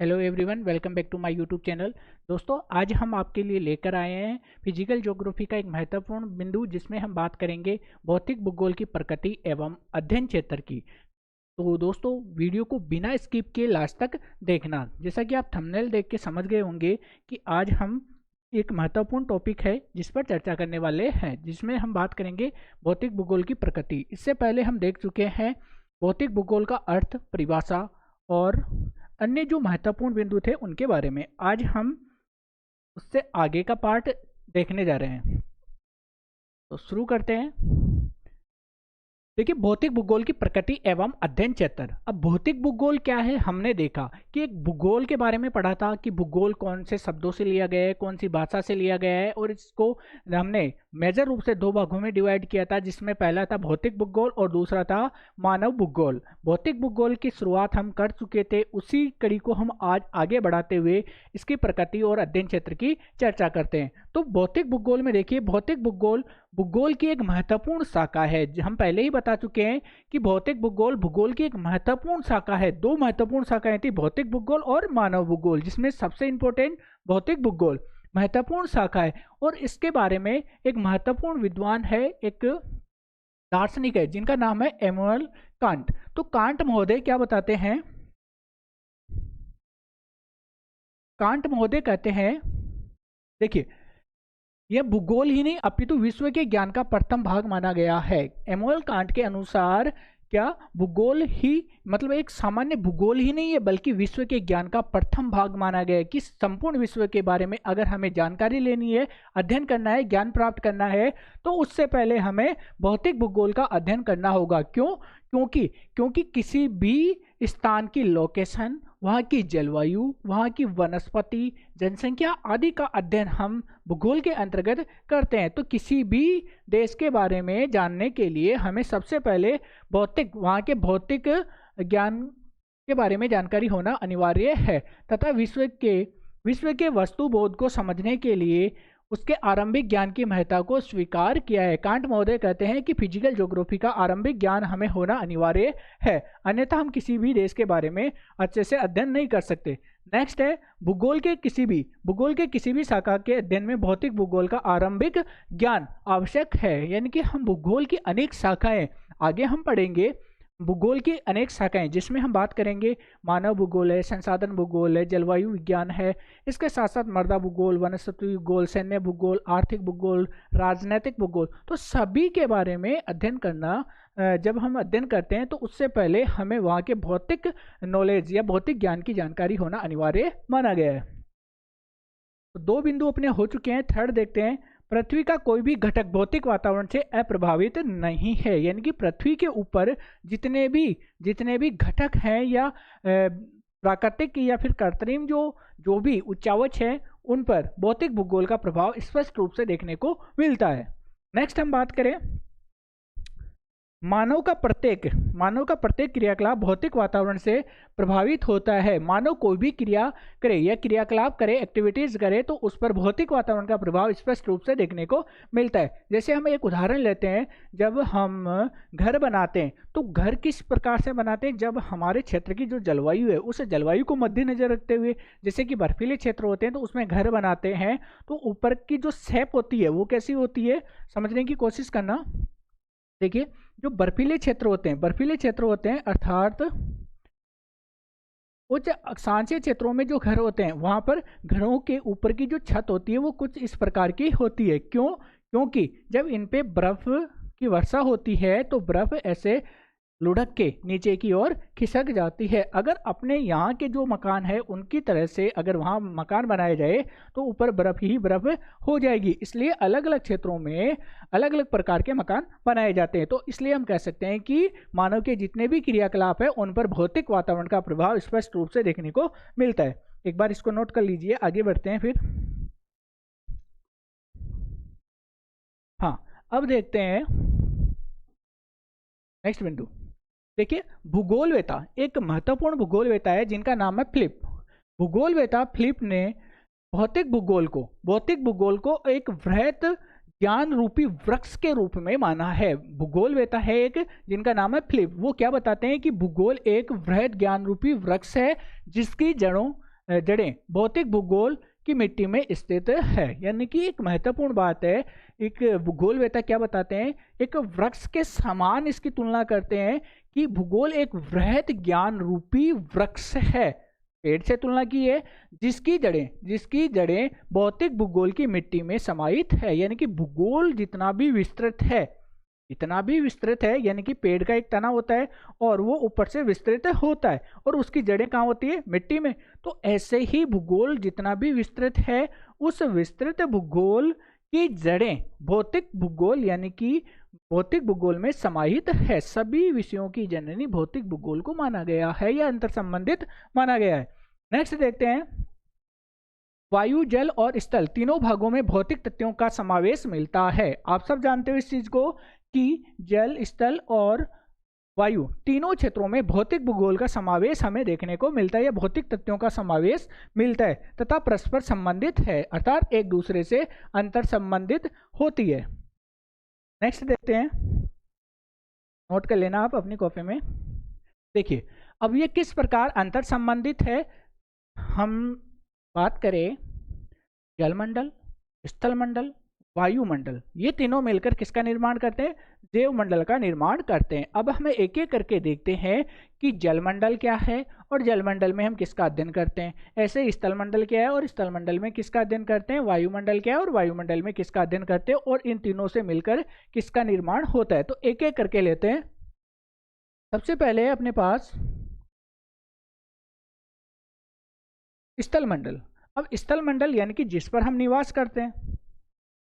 Hello everyone, welcome back to my YouTube channel. दोस्तों, आज हम आपके लिए लेकर आए हैं फिजिकल ज्योग्राफी का एक महत्वपूर्ण बिंदु, जिसमें हम बात करेंगे भौतिक भूगोल की प्रकृति एवं अध्ययन क्षेत्र की। तो दोस्तों, वीडियो को बिना स्किप किए लास्ट तक देखना। जैसा कि आप थंबनेल देख के समझ गए होंगे कि आज हम एक महत्वपूर्ण टॉपिक है जिस पर चर्चा करने वाले हैं, जिसमें हम बात करेंगे भौतिक भूगोल की प्रकृति। इससे पहले हम देख चुके हैं भौतिक भूगोल का अर्थ, परिभाषा और अन्य जो महत्वपूर्ण बिंदु थे उनके बारे में। आज हम उससे आगे का पार्ट देखने जा रहे हैं, तो शुरू करते हैं। देखिए, भौतिक भूगोल की प्रकृति एवं अध्ययन क्षेत्र। अब भौतिक भूगोल क्या है, हमने देखा कि एक भूगोल के बारे में पढ़ा था कि भूगोल कौन से शब्दों से लिया गया है, कौन सी भाषा से लिया गया है, और इसको हमने मेजर रूप से दो भागों में डिवाइड किया था, जिसमें पहला था भौतिक भूगोल और दूसरा था मानव भूगोल। भौतिक भूगोल की शुरुआत हम कर चुके थे, उसी कड़ी को हम आज आगे बढ़ाते हुए इसकी प्रकृति और अध्ययन क्षेत्र की चर्चा करते हैं। तो भौतिक भूगोल में देखिए, भौतिक भूगोल भूगोल की एक महत्वपूर्ण शाखा है। हम पहले ही बता चुके हैं कि भौतिक भूगोल भूगोल की एक महत्वपूर्ण शाखा है। दो महत्वपूर्ण शाखाएं थी, भौतिक भूगोल और मानव भूगोल, जिसमें सबसे इंपॉर्टेंट भौतिक भूगोल महत्वपूर्ण शाखा है। और इसके बारे में एक महत्वपूर्ण विद्वान है, एक दार्शनिक है, जिनका नाम है इमैनुअल कांट। तो कांट महोदय क्या बताते हैं? कांट महोदय कहते हैं, देखिए, यह भूगोल ही नहीं अपितु विश्व के ज्ञान का प्रथम भाग माना गया है। इमैनुअल कांट के अनुसार क्या भूगोल ही मतलब एक सामान्य भूगोल ही नहीं है, बल्कि विश्व के ज्ञान का प्रथम भाग माना गया है। कि संपूर्ण विश्व के बारे में अगर हमें जानकारी लेनी है, अध्ययन करना है, ज्ञान प्राप्त करना है, तो उससे पहले हमें भौतिक भूगोल का अध्ययन करना होगा। क्यों? क्योंकि किसी भी स्थान की लोकेशन, वहाँ की जलवायु, वहाँ की वनस्पति, जनसंख्या आदि का अध्ययन हम भूगोल के अंतर्गत करते हैं। तो किसी भी देश के बारे में जानने के लिए हमें सबसे पहले वहाँ के भौतिक ज्ञान के बारे में जानकारी होना अनिवार्य है, तथा विश्व के वस्तु बोध को समझने के लिए उसके आरंभिक ज्ञान की महत्ता को स्वीकार किया है। कांट महोदय कहते हैं कि फिजिकल ज्योग्राफी का आरंभिक ज्ञान हमें होना अनिवार्य है, अन्यथा हम किसी भी देश के बारे में अच्छे से अध्ययन नहीं कर सकते। नेक्स्ट है भूगोल के किसी भी शाखा के अध्ययन में भौतिक भूगोल का आरंभिक ज्ञान आवश्यक है। यानी कि हम भूगोल की अनेक शाखाएं आगे हम पढ़ेंगे। भूगोल की अनेक शाखाएं, जिसमें हम बात करेंगे मानव भूगोल है, संसाधन भूगोल है, जलवायु विज्ञान है, इसके साथ साथ मृदा भूगोल, वनस्पति भूगोल, सैन्य भूगोल, आर्थिक भूगोल, राजनैतिक भूगोल। तो सभी के बारे में अध्ययन करना, जब हम अध्ययन करते हैं तो उससे पहले हमें वहाँ के भौतिक नॉलेज या भौतिक ज्ञान की जानकारी होना अनिवार्य माना गया है। तो दो बिंदु अपने हो चुके हैं। थर्ड देखते हैं, पृथ्वी का कोई भी घटक भौतिक वातावरण से अप्रभावित नहीं है। यानी कि पृथ्वी के ऊपर जितने भी घटक हैं या प्राकृतिक या फिर कृत्रिम जो भी उच्चावच है, उन पर भौतिक भूगोल का प्रभाव स्पष्ट रूप से देखने को मिलता है। नेक्स्ट हम बात करें, मानव का प्रत्येक क्रियाकलाप भौतिक वातावरण से प्रभावित होता है। मानव कोई भी क्रिया करे या क्रियाकलाप करे, एक्टिविटीज करे, तो उस पर भौतिक वातावरण का प्रभाव स्पष्ट रूप से देखने को मिलता है। जैसे हम एक उदाहरण लेते हैं, जब हम घर बनाते हैं तो घर किस प्रकार से बनाते हैं? जब हमारे क्षेत्र की जो जलवायु है, उस जलवायु को मद्देनजर रखते हुए, जैसे कि बर्फीले क्षेत्र होते हैं तो उसमें घर बनाते हैं, तो ऊपर की जो शेप होती है वो कैसी होती है, समझने की कोशिश करना। देखिए, जो बर्फीले क्षेत्र होते हैं अर्थात उच्च अक्षांशीय क्षेत्रों में जो घर होते हैं, वहां पर घरों के ऊपर की जो छत होती है वो कुछ इस प्रकार की होती है। क्योंकि जब इन पे बर्फ की वर्षा होती है तो बर्फ ऐसे लुढ़क के नीचे की ओर खिसक जाती है। अगर अपने यहाँ के जो मकान है उनकी तरह से अगर वहाँ मकान बनाया जाए तो ऊपर बर्फ ही बर्फ हो जाएगी। इसलिए अलग अलग क्षेत्रों में अलग अलग प्रकार के मकान बनाए जाते हैं। तो इसलिए हम कह सकते हैं कि मानव के जितने भी क्रियाकलाप है उन पर भौतिक वातावरण का प्रभाव स्पष्ट रूप से देखने को मिलता है। एक बार इसको नोट कर लीजिए, आगे बढ़ते हैं फिर। हाँ, अब देखते हैं नेक्स्ट बिंदु। देखिए, भूगोलवेता एक महत्वपूर्ण भूगोलवेता है जिनका नाम है फिलिप। भूगोलवेता फिलिप ने भौतिक भूगोल को एक वृहत ज्ञान रूपी वृक्ष के रूप में माना है। भूगोलवेता है एक जिनका नाम है फिलिप। वो क्या बताते हैं कि भूगोल एक वृहत ज्ञान रूपी वृक्ष है, जिसकी जड़ों जड़ें भौतिक भूगोल की मिट्टी में स्थित है। यानी कि एक महत्वपूर्ण बात है, एक भूगोलवेत्ता क्या बताते हैं, एक वृक्ष के समान इसकी तुलना करते हैं कि भूगोल एक वृहद ज्ञान रूपी वृक्ष है, पेड़ से तुलना की है, जिसकी जड़ें भौतिक भूगोल की मिट्टी में समाहित है। यानी कि भूगोल जितना भी विस्तृत है, यानी कि पेड़ का एक तना होता है और वो ऊपर से विस्तृत होता है और उसकी जड़ें कहाँ होती है, मिट्टी में। तो ऐसे ही भूगोल जितना भी विस्तृत है, उस विस्तृत भूगोल की जड़ें भौतिक भूगोल यानी कि भौतिक भूगोल में समाहित है। सभी विषयों की जननी भौतिक भूगोल को माना गया है या अंतर संबंधित माना गया है। नेक्स्ट देखते हैं, वायु, जल और स्थल तीनों भागों में भौतिक तत्वों का समावेश मिलता है। आप सब जानते हो इस चीज को कि जल, स्थल और वायु तीनों क्षेत्रों में भौतिक भूगोल का समावेश हमें देखने को मिलता है या भौतिक तत्वों का समावेश मिलता है तथा परस्पर संबंधित है, अर्थात एक दूसरे से अंतर संबंधित होती है। नेक्स्ट देखते हैं, नोट कर लेना आप अपनी कॉपी में। देखिए अब ये किस प्रकार अंतर संबंधित है। हम बात करें जलमंडल, स्थलमंडल, वायुमंडल, ये तीनों मिलकर किसका निर्माण करते हैं, देवमंडल का निर्माण करते हैं। अब हमें एक एक करके देखते हैं कि जलमंडल क्या है और जलमंडल में हम किसका अध्ययन करते हैं, ऐसे स्थलमंडल क्या है और स्थलमंडल में किसका अध्ययन करते हैं, वायुमंडल क्या है और वायुमंडल में किसका अध्ययन करते हैं, और इन तीनों से मिलकर किसका निर्माण होता है। तो एक एक करके लेते हैं। सबसे पहले अपने पास स्थलमंडल। अब स्थलमंडल यानी कि जिस पर हम निवास करते हैं,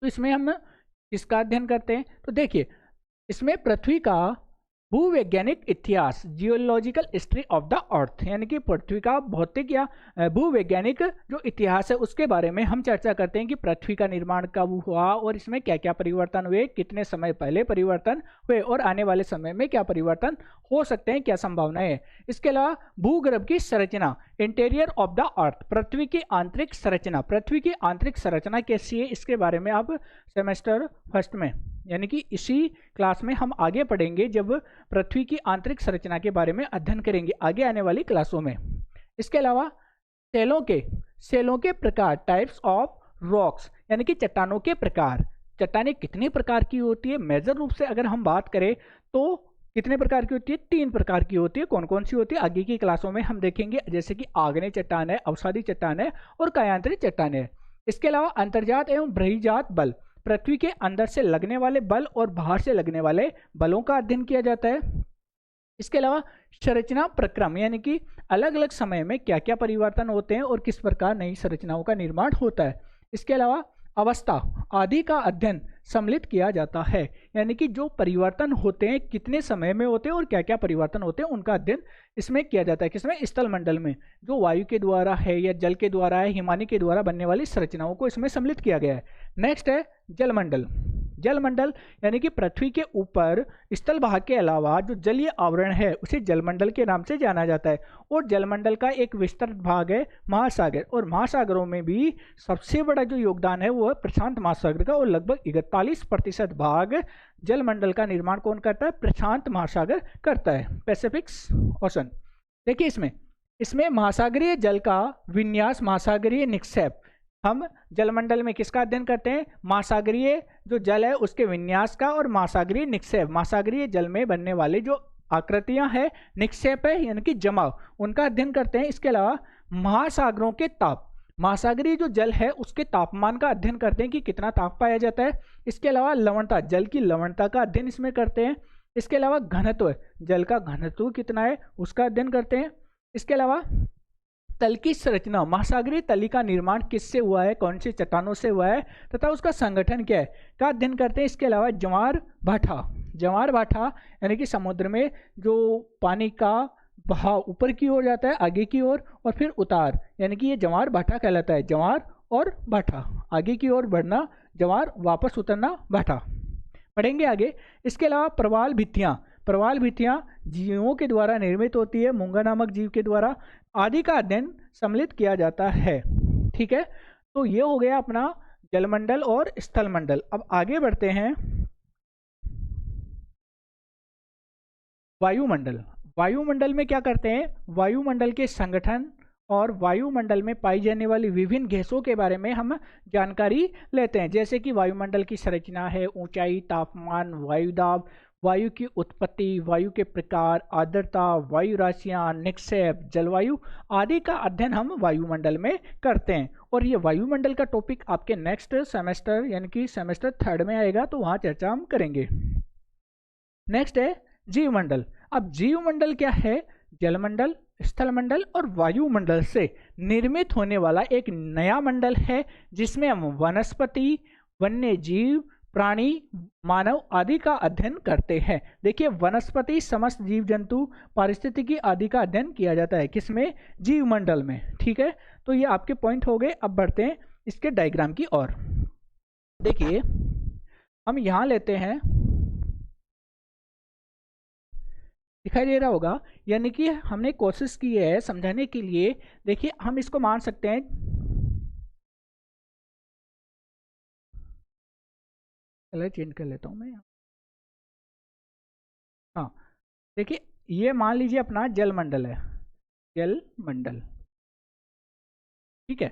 तो इसमें हम किसका अध्ययन करते हैं, तो देखिए इसमें पृथ्वी का भूवैज्ञानिक इतिहास, geological history of the earth, यानी कि पृथ्वी का भौतिक या भूवैज्ञानिक जो इतिहास है उसके बारे में हम चर्चा करते हैं कि पृथ्वी का निर्माण कब हुआ और इसमें क्या क्या परिवर्तन हुए, कितने समय पहले परिवर्तन हुए और आने वाले समय में क्या परिवर्तन हो सकते हैं, क्या संभावनाएं है। इसके अलावा भूगर्भ की संरचना, इंटीरियर ऑफ द अर्थ, पृथ्वी की आंतरिक संरचना, पृथ्वी की आंतरिक संरचना कैसी है, इसके बारे में आप सेमेस्टर फर्स्ट में यानी कि इसी क्लास में हम आगे पढ़ेंगे, जब पृथ्वी की आंतरिक संरचना के बारे में अध्ययन करेंगे आगे आने वाली क्लासों में। इसके अलावा सेलों के प्रकार, टाइप्स ऑफ रॉक्स, यानी कि चट्टानों के प्रकार, चट्टानें कितने प्रकार की होती है, मेजर रूप से अगर हम बात करें तो कितने प्रकार की होती है, 3 प्रकार की होती है। कौन कौन सी होती है आगे की क्लासों में हम देखेंगे, जैसे कि आग्नेय चट्टान है, अवसादी चट्टान है और कायांतरित चट्टान है। इसके अलावा अंतर्जात एवं बहिर्जात बल, पृथ्वी के अंदर से लगने वाले बल और बाहर से लगने वाले बलों का अध्ययन किया जाता है। इसके अलावा संरचना प्रक्रम, यानी कि अलग अलग समय में क्या क्या परिवर्तन होते हैं और किस प्रकार नई संरचनाओं का निर्माण होता है। इसके अलावा अवस्था आदि का अध्ययन सम्मिलित किया जाता है, यानी कि जो परिवर्तन होते हैं कितने समय में होते हैं और क्या क्या परिवर्तन होते हैं उनका अध्ययन इसमें किया जाता है। किसमें, स्थल मंडल में, जो वायु के द्वारा है या जल के द्वारा है, हिमानी के द्वारा बनने वाली संरचनाओं को इसमें सम्मिलित किया गया है। नेक्स्ट है जलमंडल। जलमंडल यानी कि पृथ्वी के ऊपर स्थल भाग के अलावा जो जलीय आवरण है उसे जलमंडल के नाम से जाना जाता है। और जलमंडल का एक विस्तृत भाग है महासागर, और महासागरों में भी सबसे बड़ा जो योगदान है वो है प्रशांत महासागर का, और लगभग 41% भाग जलमंडल का निर्माण कौन करता है, प्रशांत महासागर करता है, पैसिफिक ओशन। देखिए इसमें महासागरीय जल का विन्यास, महासागरीय निक्षेप, हम जलमंडल में किसका अध्ययन करते हैं, महासागरीय जो जल है उसके विन्यास का, और महासागरीय निक्षेप, महासागरीय जल में बनने वाले जो आकृतियां हैं, निक्षेप है यानी कि जमाव, उनका अध्ययन करते हैं। इसके अलावा महासागरों के ताप, महासागरीय जो जल है उसके तापमान का अध्ययन करते हैं कि कितना ताप पाया जाता है। इसके अलावा लवणता, जल की लवणता का अध्ययन इसमें करते हैं। इसके अलावा घनत्व, जल का घनत्व कितना है उसका अध्ययन करते हैं। इसके अलावा तल की संरचना, महासागरीय तली का निर्माण किससे हुआ है, कौन सी चट्टानों से हुआ है तथा उसका संगठन क्या है का अध्ययन करते हैं। इसके अलावा ज्वार भाटा यानी कि समुद्र में जो पानी का बहाव ऊपर की ओर जाता है आगे की ओर और फिर उतार, यानी कि ये ज्वार भाटा कहलाता है। ज्वार और भाटा, आगे की ओर बढ़ना ज्वार, वापस उतरना भाटा, पढ़ेंगे आगे। इसके अलावा प्रवाल भित्तियां जीवों के द्वारा निर्मित होती है, मूंगा नामक जीव के द्वारा, आदि का अध्ययन सम्मिलित किया जाता है। ठीक है, तो ये हो गया अपना जलमंडल और स्थलमंडल। अब आगे बढ़ते हैं वायुमंडल। वायुमंडल में क्या करते हैं, वायुमंडल के संगठन और वायुमंडल में पाई जाने वाली विभिन्न गैसों के बारे में हम जानकारी लेते हैं, जैसे कि वायुमंडल की संरचना है, ऊंचाई, तापमान, वायु दाब, वायु की उत्पत्ति, वायु के प्रकार, आर्द्रता, वायु राशियां, निक्षेप, जलवायु आदि का अध्ययन हम वायुमंडल में करते हैं। और ये वायुमंडल का टॉपिक आपके नेक्स्ट सेमेस्टर यानी कि सेमेस्टर 3 में आएगा, तो वहाँ चर्चा हम करेंगे। नेक्स्ट है जीवमंडल। अब जीवमंडल क्या है? जलमंडल, स्थलमंडल और वायुमंडल से निर्मित होने वाला एक नया मंडल है, जिसमें हम वनस्पति, वन्य जीव, प्राणी, मानव आदि का अध्ययन करते हैं। देखिए, वनस्पति, समस्त जीव जंतु, पारिस्थितिकी आदि का अध्ययन किया जाता है किसमें? जीवमंडल में। ठीक है, तो ये आपके पॉइंट हो गए। अब बढ़ते हैं इसके डायग्राम की ओर। देखिए, हम यहां लेते हैं, दिखाई दे रहा होगा, यानी कि हमने कोशिश की है समझाने के लिए। देखिए, हम इसको मान सकते हैं, कलर चेंज कर लेता हूं मैं। हाँ, देखिए, ये मान लीजिए अपना जलमंडल है, जलमंडल। ठीक है,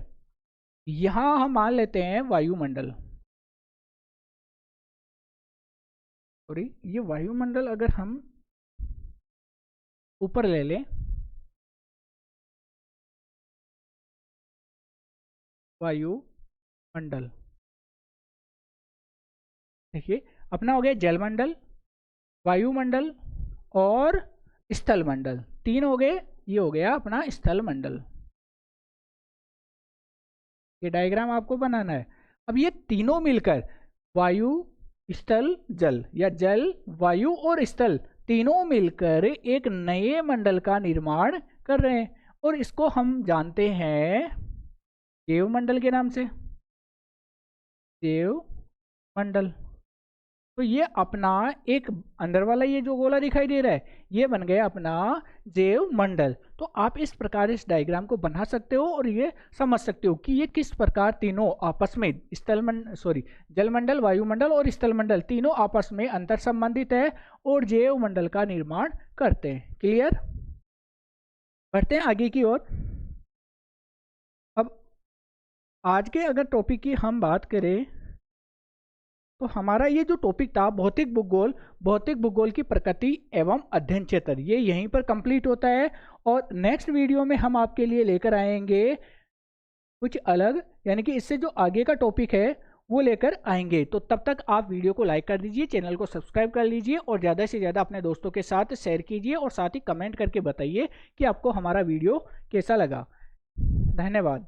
यहां हम मान लेते हैं वायुमंडल। सॉरी, ये वायुमंडल अगर हम ऊपर ले लें, वायुमंडल, देखिए अपना हो गया जलमंडल, वायुमंडल और स्थलमंडल, तीन हो गए। ये हो गया अपना स्थलमंडल। ये डायग्राम आपको बनाना है। अब ये तीनों मिलकर वायु, स्थल, जल, या जल, वायु और स्थल तीनों मिलकर एक नए मंडल का निर्माण कर रहे हैं, और इसको हम जानते हैं देवमंडल के नाम से, देवमंडल। तो ये अपना एक अंदर वाला ये जो गोला दिखाई दे रहा है, ये बन गया अपना देवमंडल। तो आप इस प्रकार इस डायग्राम को बना सकते हो और ये समझ सकते हो कि ये किस प्रकार तीनों आपस में जलमंडल, वायुमंडल और स्थलमंडल तीनों आपस में अंतर संबंधित है और देवमंडल का निर्माण करते हैं। क्लियर? बढ़ते हैं आगे की ओर। अब आज के अगर टॉपिक की हम बात करें, तो हमारा ये जो टॉपिक था भौतिक भूगोल की प्रकृति एवं अध्ययन क्षेत्र, ये यहीं पर कंप्लीट होता है। और नेक्स्ट वीडियो में हम आपके लिए लेकर आएंगे कुछ अलग, यानी कि इससे जो आगे का टॉपिक है वो लेकर आएंगे। तो तब तक आप वीडियो को लाइक कर दीजिए, चैनल को सब्सक्राइब कर लीजिए और ज़्यादा से ज़्यादा अपने दोस्तों के साथ शेयर कीजिए, और साथ ही कमेंट करके बताइए कि आपको हमारा वीडियो कैसा लगा। धन्यवाद।